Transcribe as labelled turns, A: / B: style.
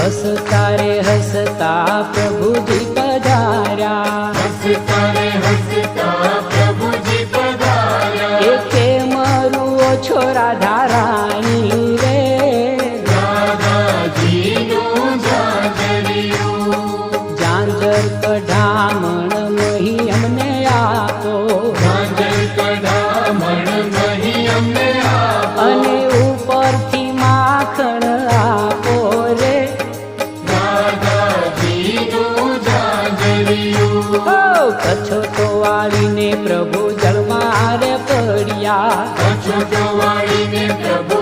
A: હસતા રે હસતા પ્રભુજી પધાર્યા,
B: હસતા રે હસતા પ્રભુજી પધાર્યા.
A: એકે મારું ઓછો રાધા રાણી રે,
B: રાધાજીનું જાજરિયું.
A: ઝાંઝર કઢામણ મહી અમને આપો,
B: ઝાંઝર કઢામણ મહી અમને આપો.
A: અને ઉપરથી માખણ આપો રે,
B: રાધાજીનું જાજરિયું.
A: કછોટો વાળીને પ્રભુ જળમાં રે પડ્યા,
B: કછોટો વાળીને પ્રભુ